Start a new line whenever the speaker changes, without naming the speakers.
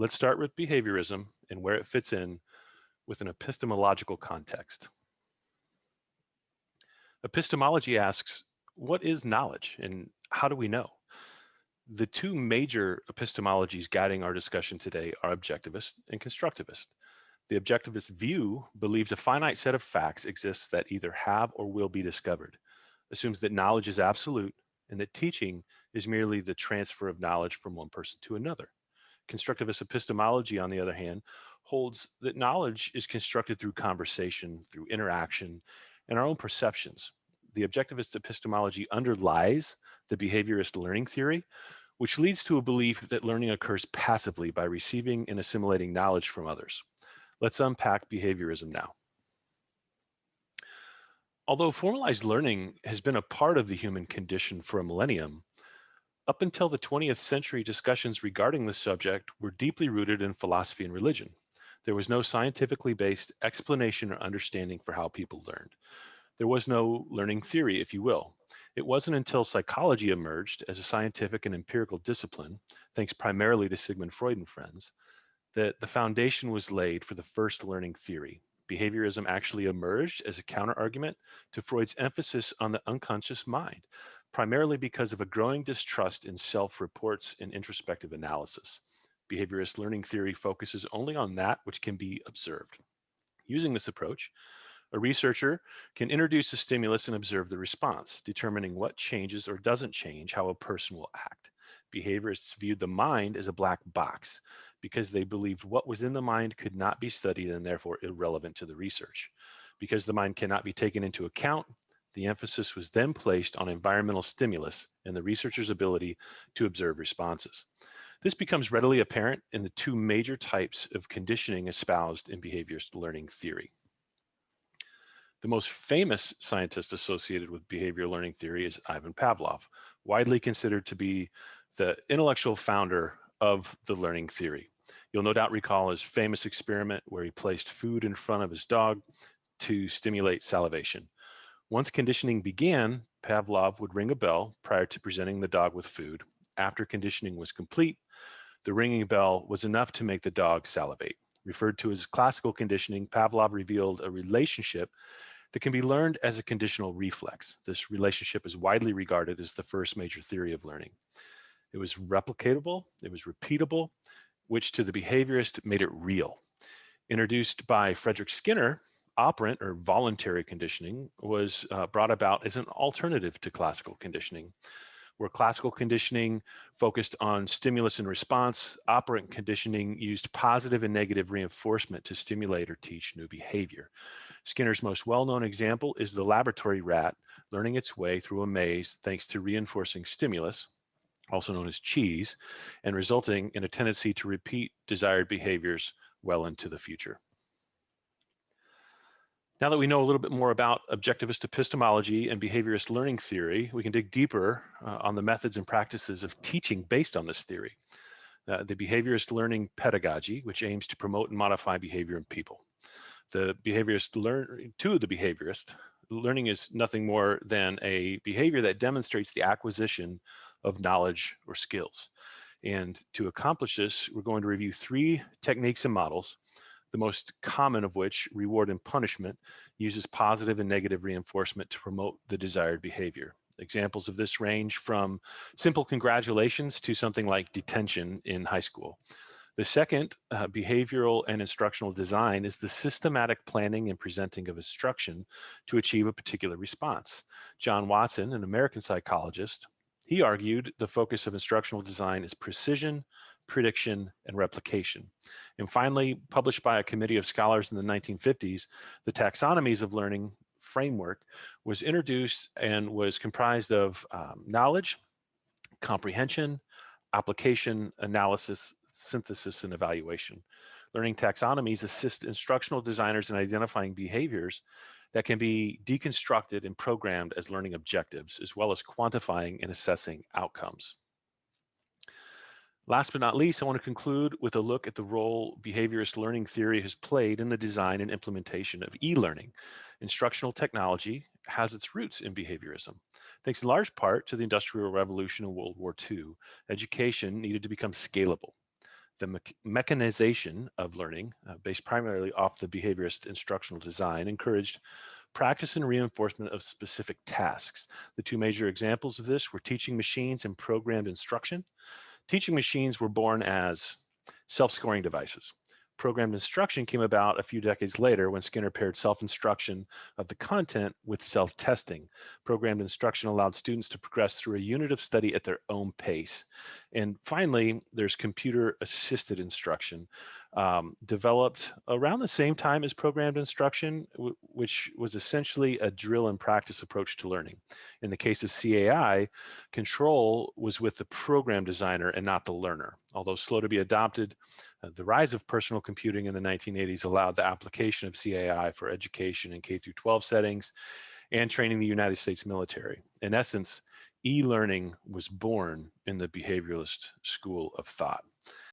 Let's start with behaviorism and where it fits in with an epistemological context. Epistemology asks, what is knowledge and how do we know? The two major epistemologies guiding our discussion today are objectivist and constructivist. The objectivist view believes a finite set of facts exists that either have or will be discovered, assumes that knowledge is absolute, and that teaching is merely the transfer of knowledge from one person to another. Constructivist epistemology, on the other hand, holds that knowledge is constructed through conversation, through interaction, and our own perceptions. The objectivist epistemology underlies the behaviorist learning theory, which leads to a belief that learning occurs passively by receiving and assimilating knowledge from others. Let's unpack behaviorism now. Although formalized learning has been a part of the human condition for a millennium, up until the 20th century, discussions regarding the subject were deeply rooted in philosophy and religion. There was no scientifically based explanation or understanding for how people learned. There was no learning theory, if you will. It wasn't until psychology emerged as a scientific and empirical discipline, thanks primarily to Sigmund Freud and friends, that the foundation was laid for the first learning theory. Behaviorism actually emerged as a counterargument to Freud's emphasis on the unconscious mind, primarily because of a growing distrust in self-reports and introspective analysis. Behaviorist learning theory focuses only on that which can be observed. Using this approach, a researcher can introduce a stimulus and observe the response, determining what changes or doesn't change how a person will act. Behaviorists viewed the mind as a black box because they believed what was in the mind could not be studied and therefore irrelevant to the research. Because the mind cannot be taken into account, the emphasis was then placed on environmental stimulus and the researcher's ability to observe responses. This becomes readily apparent in the two major types of conditioning espoused in behaviorist learning theory. The most famous scientist associated with behavioral learning theory is Ivan Pavlov, widely considered to be the intellectual founder of the learning theory. You'll no doubt recall his famous experiment where he placed food in front of his dog to stimulate salivation. Once conditioning began, Pavlov would ring a bell prior to presenting the dog with food. After conditioning was complete, the ringing bell was enough to make the dog salivate. Referred to as classical conditioning, Pavlov revealed a relationship that can be learned as a conditional reflex. This relationship is widely regarded as the first major theory of learning. It was replicatable, it was repeatable, which to the behaviorist made it real. Introduced by Frederick Skinner, operant or voluntary conditioning was brought about as an alternative to classical conditioning. Where classical conditioning focused on stimulus and response, operant conditioning used positive and negative reinforcement to stimulate or teach new behavior. Skinner's most well-known example is the laboratory rat learning its way through a maze thanks to reinforcing stimulus, also known as cheese, and resulting in a tendency to repeat desired behaviors well into the future. Now that we know a little bit more about objectivist epistemology and behaviorist learning theory, we can dig deeper on the methods and practices of teaching based on this theory. The behaviorist learning pedagogy, which aims to promote and modify behavior in people. To the behaviorist, learning is nothing more than a behavior that demonstrates the acquisition of knowledge or skills. And to accomplish this, we're going to review three techniques and models, the most common of which, reward and punishment, uses positive and negative reinforcement to promote the desired behavior. Examples of this range from simple congratulations to something like detention in high school. The second, behavioral and instructional design, is the systematic planning and presenting of instruction to achieve a particular response. John Watson, an American psychologist, he argued the focus of instructional design is precision, prediction, and replication. And finally, published by a committee of scholars in the 1950s, the taxonomies of learning framework was introduced and was comprised of knowledge, comprehension, application, analysis, synthesis, and evaluation. Learning taxonomies assist instructional designers in identifying behaviors that can be deconstructed and programmed as learning objectives, as well as quantifying and assessing outcomes. Last but not least, I want to conclude with a look at the role behaviorist learning theory has played in the design and implementation of e-learning. Instructional technology has its roots in behaviorism. Thanks in large part to the Industrial Revolution and World War II, education needed to become scalable. The mechanization of learning, based primarily off the behaviorist instructional design, encouraged practice and reinforcement of specific tasks. The two major examples of this were teaching machines and programmed instruction. Teaching machines were born as self-scoring devices. Programmed instruction came about a few decades later when Skinner paired self-instruction of the content with self-testing. Programmed instruction allowed students to progress through a unit of study at their own pace. And finally, there's computer-assisted instruction, developed around the same time as programmed instruction, which was essentially a drill and practice approach to learning. In the case of CAI, control was with the program designer and not the learner. Although slow to be adopted, the rise of personal computing in the 1980s allowed the application of CAI for education in K through 12 settings and training the United States military. In essence, e-learning was born in the behavioralist school of thought.